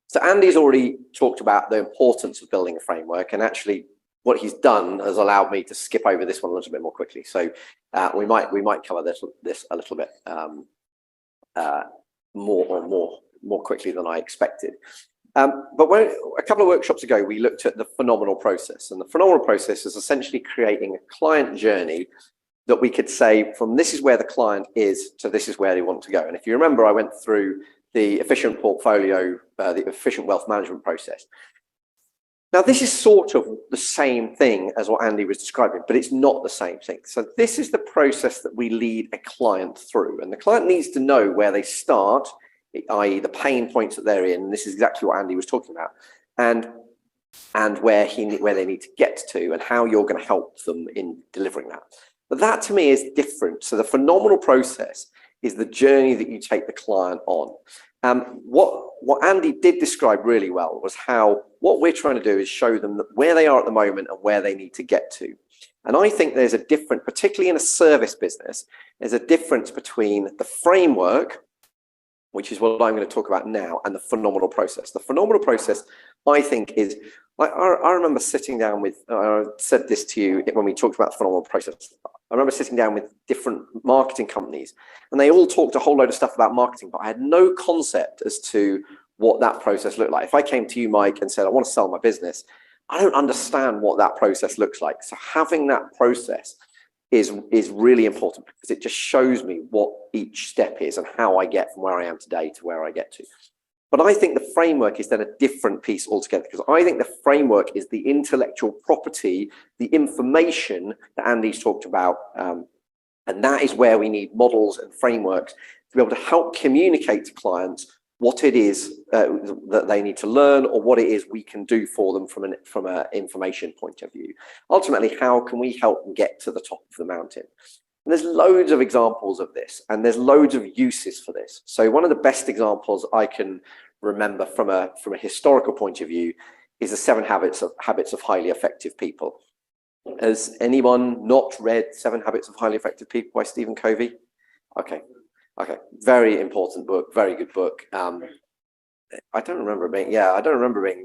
So Andy's already talked about the importance of building a framework, and actually what he's done has allowed me to skip over this one a little bit more quickly. So we might cover this a little bit more quickly than I expected. But a couple of workshops ago, we looked at the phenomenal process, and the phenomenal process is essentially creating a client journey that we could say from this is where the client is to this is where they want to go. And if you remember, I went through the efficient portfolio, the efficient wealth management process. Now, this is sort of the same thing as what Andy was describing, but it's not the same thing. So this is the process that we lead a client through, and the client needs to know where they start, i.e. the pain points that they're in. This is exactly what Andy was talking about, and where they need to get to, and how you're going to help them in delivering that. But that to me is different. So the phenomenal process is the journey that you take the client on. What Andy did describe really well was how what we're trying to do is show them that where they are at the moment and where they need to get to. And I think there's a difference, particularly in a service business, there's a difference between the framework, which is what I'm going to talk about now, and the phenomenal process. The phenomenal process, I think, is, I remember sitting down with, I said this to you when we talked about the phenomenal process. I remember sitting down with different marketing companies, and they all talked a whole load of stuff about marketing, but I had no concept as to what that process looked like. If I came to you, Mike, and said, I want to sell my business, I don't understand what that process looks like. So having that process is really important, because it just shows me what each step is and how I get from where I am today to where I get to. But I think the framework is then a different piece altogether, because I think the framework is the intellectual property, the information that Andy's talked about. And that is where we need models and frameworks to be able to help communicate to clients what it is that they need to learn, or what it is we can do for them from an information point of view. Ultimately, how can we help them get to the top of the mountain? And there's loads of examples of this, and there's loads of uses for this. So one of the best examples I can remember from a historical point of view is the 7 Habits of Highly Effective People. Has anyone not read 7 Habits of Highly Effective People by Stephen Covey? Okay, very important book, very good book. I don't remember it being, I don't remember it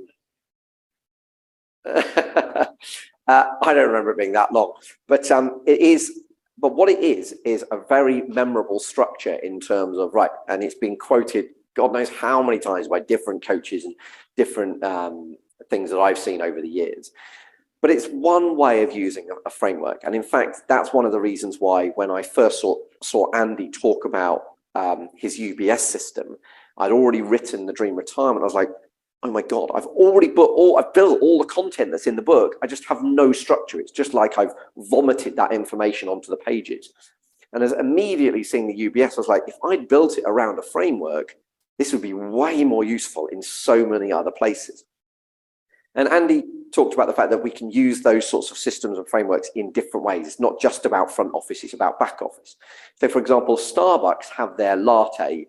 being that long, but it is. But what it is a very memorable structure in terms of, right, and it's been quoted God knows how many times by different coaches and different things that I've seen over the years. But it's one way of using a framework. And in fact, that's one of the reasons why when I first saw Andy talk about his UBS system, I'd already written the Dream Retirement. I was like, oh my God, I've built all the content that's in the book. I just have no structure. It's just like I've vomited that information onto the pages. And as immediately seeing the UBS, I was like, if I'd built it around a framework, this would be way more useful in so many other places. And Andy talked about the fact that we can use those sorts of systems and frameworks in different ways. It's not just about front office, it's about back office. So for example, Starbucks have their latte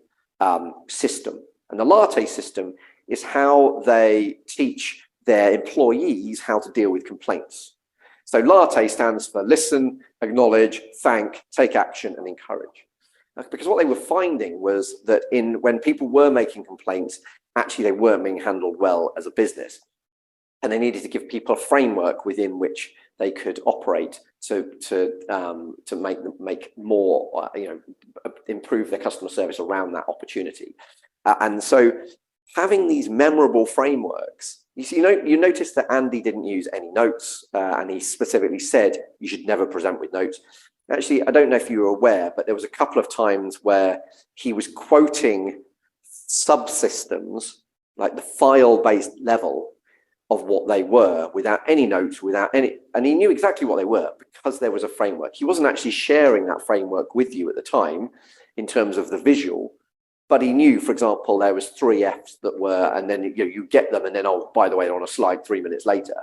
system. And the latte system is how they teach their employees how to deal with complaints. So latte stands for listen, acknowledge, thank, take action, and encourage. Because what they were finding was that when people were making complaints, actually they weren't being handled well as a business. And they needed to give people a framework within which they could operate to make more, improve their customer service around that opportunity. And so having these memorable frameworks, you notice that Andy didn't use any notes, and he specifically said you should never present with notes. Actually, I don't know if you were aware, but there was a couple of times where he was quoting subsystems, like the file-based level of what they were, without any notes, and he knew exactly what they were because there was a framework. He wasn't actually sharing that framework with you at the time in terms of the visual, but he knew, for example, there was 3 Fs that were, and then you get them, and then, oh, by the way, they're on a slide 3 minutes later,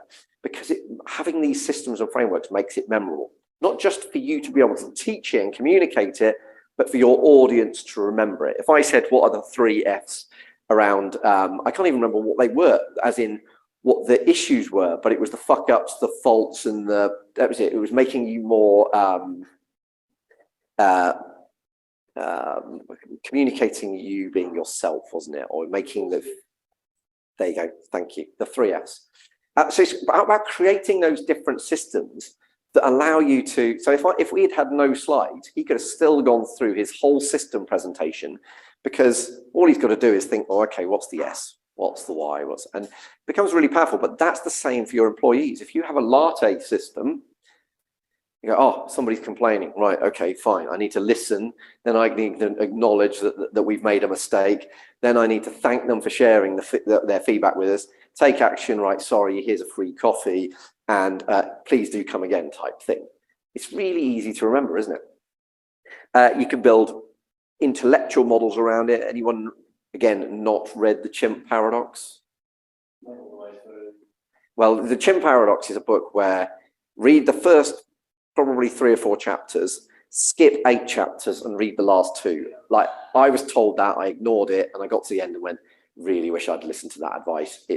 because having these systems and frameworks makes it memorable. Not just for you to be able to teach it and communicate it, but for your audience to remember it. If I said, what are the 3 Fs around, I can't even remember what they were, as in what the issues were, but it was the fuck ups, the faults, and that was it. It was making you more, communicating you being yourself, wasn't it? Or making the There you go. Thank you. The 3S. So it's about creating those different systems that allow you to. So if we had no slides, he could have still gone through his whole system presentation, because all he's got to do is think, oh, okay, what's the S? What's the Y? And it becomes really powerful. But that's the same for your employees. If you have a latte system, you go, oh, somebody's complaining. Right, okay, fine. I need to listen. Then I need to acknowledge that we've made a mistake. Then I need to thank them for sharing their feedback with us. Take action, right, sorry, here's a free coffee, and please do come again type thing. It's really easy to remember, isn't it? You can build intellectual models around it. Anyone, again, not read The Chimp Paradox? Well, The Chimp Paradox is a book where read the first probably 3 or 4 chapters, skip 8 chapters and read the last 2. Like, I was told that, I ignored it, and I got to the end and went, really wish I'd listened to that advice.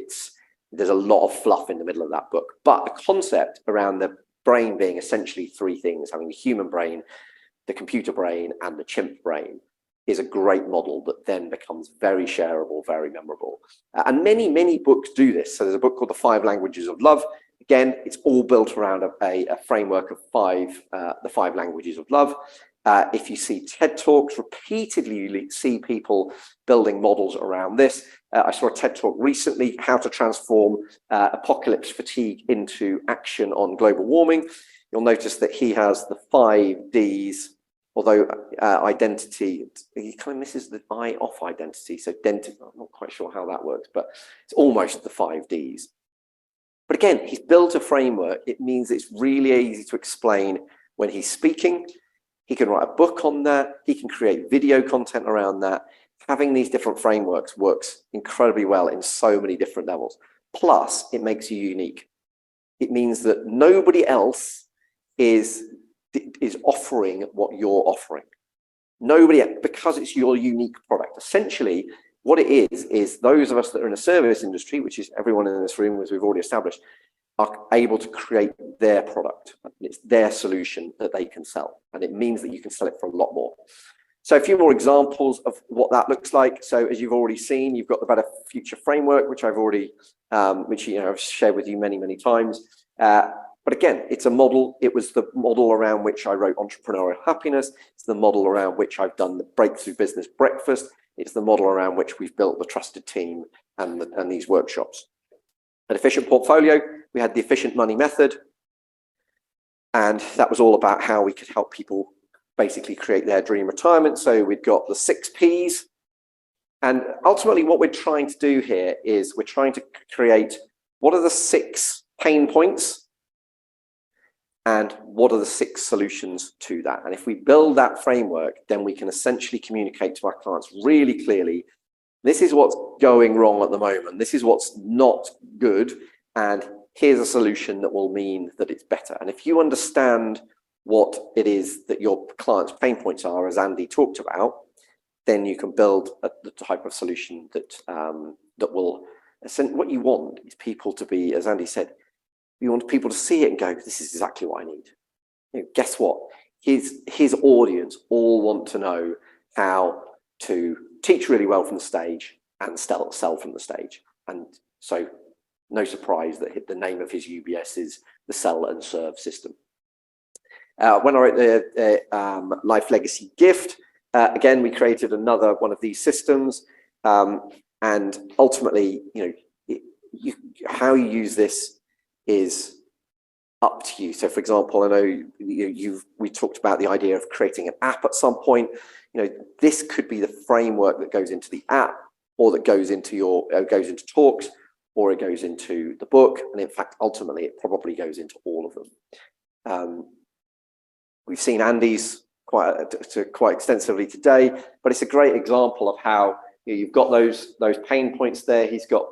There's a lot of fluff in the middle of that book. But the concept around the brain being essentially 3 things, having the human brain, the computer brain, and the chimp brain, is a great model that then becomes very shareable, very memorable. And many, many books do this. So there's a book called The 5 Languages of Love. Again, it's all built around a framework of the 5 languages of love. If you see TED Talks, repeatedly you see people building models around this. I saw a TED Talk recently, how to transform apocalypse fatigue into action on global warming. You'll notice that he has the 5 Ds, although identity, he kind of misses the I off identity. So I'm not quite sure how that works, but it's almost the 5 Ds. But again, he's built a framework. It means it's really easy to explain when he's speaking. He can write a book on that. He can create video content around that. Having these different frameworks works incredibly well in so many different levels. Plus, it makes you unique. It means that nobody else is offering what you're offering. Nobody, because it's your unique product. Essentially, what it is those of us that are in the service industry, which is everyone in this room, as we've already established, are able to create their product. It's their solution that they can sell. And it means that you can sell it for a lot more. So a few more examples of what that looks like. So as you've already seen, you've got the Better Future Framework, which I've already, I've shared with you many, many times. But again, it's a model. It was the model around which I wrote Entrepreneurial Happiness. It's the model around which I've done the Breakthrough Business Breakfast. It's the model around which we've built the Trusted Team and these workshops. An efficient portfolio, we had the efficient money method. And that was all about how we could help people basically create their dream retirement. So we've got the 6 Ps. And ultimately what we're trying to do here is we're trying to create what are the 6 pain points and what are the 6 solutions to that. And if we build that framework, then we can essentially communicate to our clients really clearly, this is what's going wrong at the moment. This is what's not good. And here's a solution that will mean that it's better. And if you understand what it is that your client's pain points are, as Andy talked about, then you can build the type of solution that will, what you want is people to be, as Andy said, you want people to see it and go, this is exactly what I need. You know, guess what? His audience all want to know how to teach really well from the stage and sell from the stage. And so no surprise that the name of his UBS is the Sell and Serve System. When I wrote the Life Legacy Gift, again, we created another one of these systems. And ultimately, how you use this is up to you. So for example, I know we talked about the idea of creating an app at some point. This could be the framework that goes into the app, or that goes into goes into talks, or it goes into the book. And in fact, ultimately, it probably goes into all of them. We've seen Andy's quite extensively today, but it's a great example of how you've got those pain points there. He's got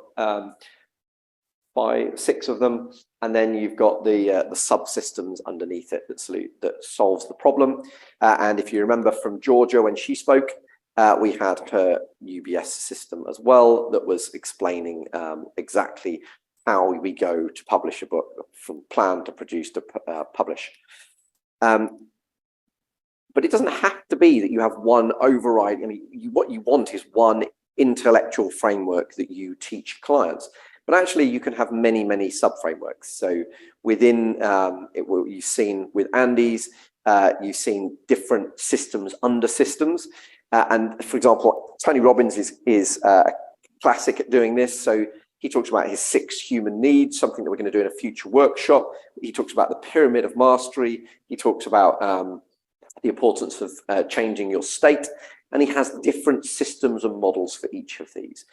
6 of them, and then you've got the subsystems underneath it that solves the problem. And if you remember from Georgia when she spoke, we had her UBS system as well that was explaining exactly how we go to publish a book, from plan to produce to publish. But it doesn't have to be that you have one override. I mean, what you want is one intellectual framework that you teach clients. But actually, you can have many, many sub-frameworks. So within, you've seen with Andy's, you've seen different systems under systems. And for example, Tony Robbins is classic at doing this. So he talks about his 6 human needs, something that we're going to do in a future workshop. He talks about the pyramid of mastery. He talks about the importance of changing your state. And he has different systems and models for each of these,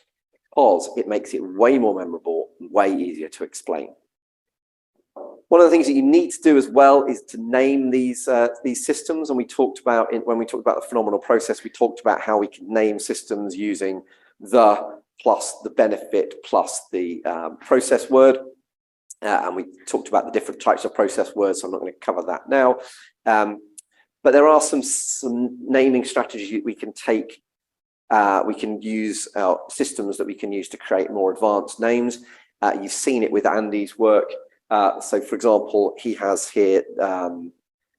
because it makes it way more memorable, way easier to explain. One of the things that you need to do as well is to name these systems. And we talked about, when we talked about the phenomenal process, we talked about how we can name systems using the plus the benefit plus the process word. And we talked about the different types of process words, so I'm not going to cover that now. But there are some naming strategies we can take. We can use systems that we can use to create more advanced names. You've seen it with Andy's work. So, for example, he has here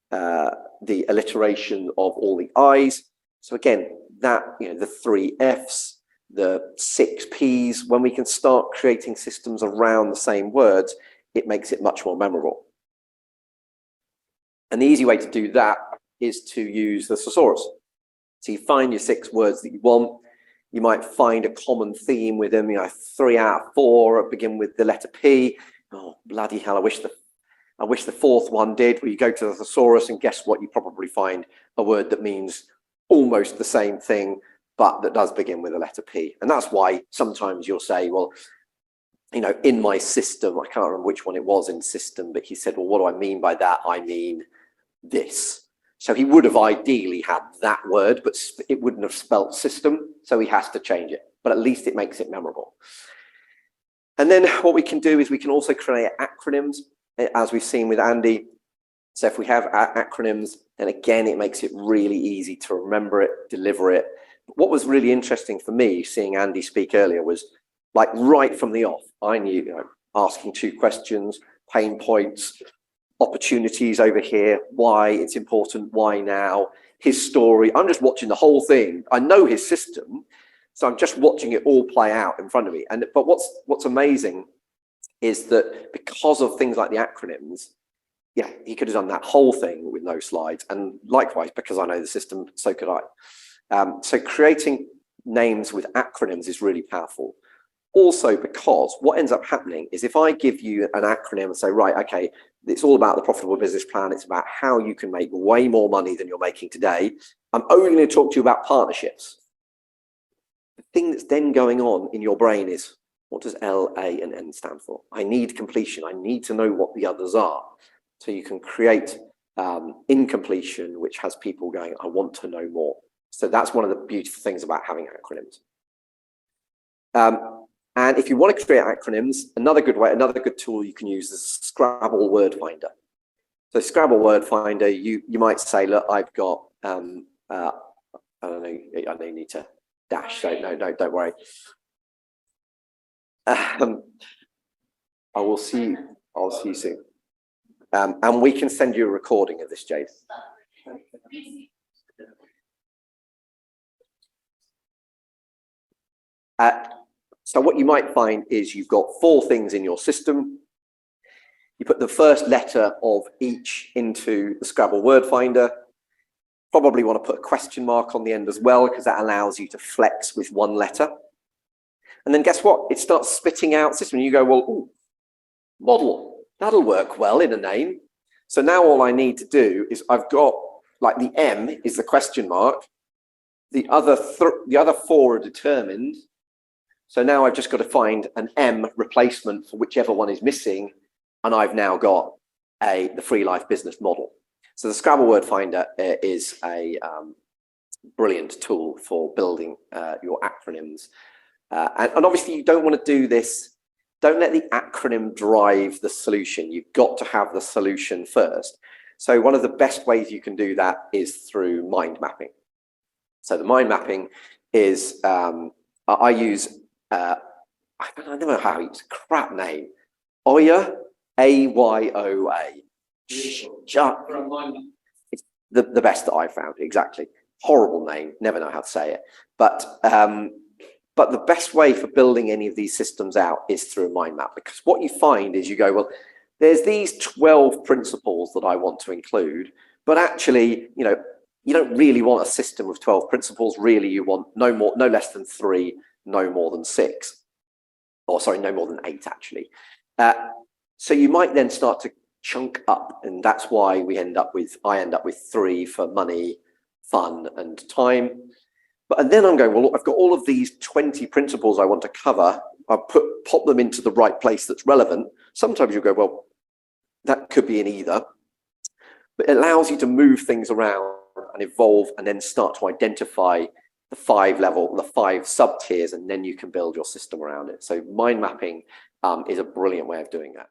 the alliteration of all the I's. So again, that, the 3 F's, the 6 P's, when we can start creating systems around the same words, it makes it much more memorable. And the easy way to do that is to use the thesaurus. So you find your 6 words that you want. You might find a common theme with them. 3 out of 4 begin with the letter P. Oh, bloody hell, I wish the 4th one did. Well, you go to the thesaurus and guess what? You probably find a word that means almost the same thing, but that does begin with a letter P. And that's why sometimes you'll say, well, in my system, I can't remember which one it was in system, but he said, well, what do I mean by that? I mean this. So he would have ideally had that word, but it wouldn't have spelt system. So he has to change it, but at least it makes it memorable. And then what we can do is we can also create acronyms, as we've seen with Andy. So if we have acronyms, then again, it makes it really easy to remember it, deliver it. What was really interesting for me, seeing Andy speak earlier, was like right from the off, I knew, asking 2 questions, pain points, opportunities over here, why it's important, why now, his story. I'm just watching the whole thing. I know his system, so I'm just watching it all play out in front of me. But what's amazing is that because of things like the acronyms, yeah, he could have done that whole thing with no slides. And likewise, because I know the system, so could I. So creating names with acronyms is really powerful. Also, because what ends up happening is if I give you an acronym and say, right, okay, it's all about the profitable business plan. It's about how you can make way more money than you're making today. I'm only going to talk to you about partnerships. The thing that's then going on in your brain is, what does L, A, and N stand for? I need completion. I need to know what the others are. So you can create incompletion, which has people going, I want to know more. So that's one of the beautiful things about having acronyms. And if you want to create acronyms, another good tool you can use is Scrabble Word Finder. So Scrabble Word Finder, you might say, look, I've got, I don't know, I know you need to dash, so no, don't worry. I will see you. I'll see you soon. And we can send you a recording of this, Jade. So what you might find is you've got 4 things in your system. You put the first letter of each into the Scrabble Word Finder. Probably want to put a question mark on the end as well, because that allows you to flex with 1 letter. And then guess what? It starts spitting out system. You go, well, ooh, model, that'll work well in a name. So now all I need to do is I've got, like, the M is the question mark. The other 4 are determined. So now I've just got to find an M replacement for whichever one is missing. And I've now got the Free Life Business Model. So the Scrabble Word Finder is a brilliant tool for building your acronyms. And obviously you don't want to do this. Don't let the acronym drive the solution. You've got to have the solution first. So one of the best ways you can do that is through mind mapping. So the mind mapping is, I use, I don't know how it's a crap name. Oya, A-Y-O-A. It's the best that I've found, exactly. Horrible name, never know how to say it. But But the best way for building any of these systems out is through a mind map, because what you find is you go, well, there's these 12 principles that I want to include, but actually, you know, you don't really want a system of 12 principles. Really, you want no less than 3, no more than 6, or sorry, no more than 8 actually. So you might then start to chunk up, and that's why I end up with 3 for money, fun, and time. And then I'm going, well, I've got all of these 20 principles I want to cover. I'll pop them into the right place that's relevant. Sometimes you go, well, that could be in either. But it allows you to move things around and evolve, and then start to identify the 5 sub tiers, and then you can build your system around it. So mind mapping is a brilliant way of doing that.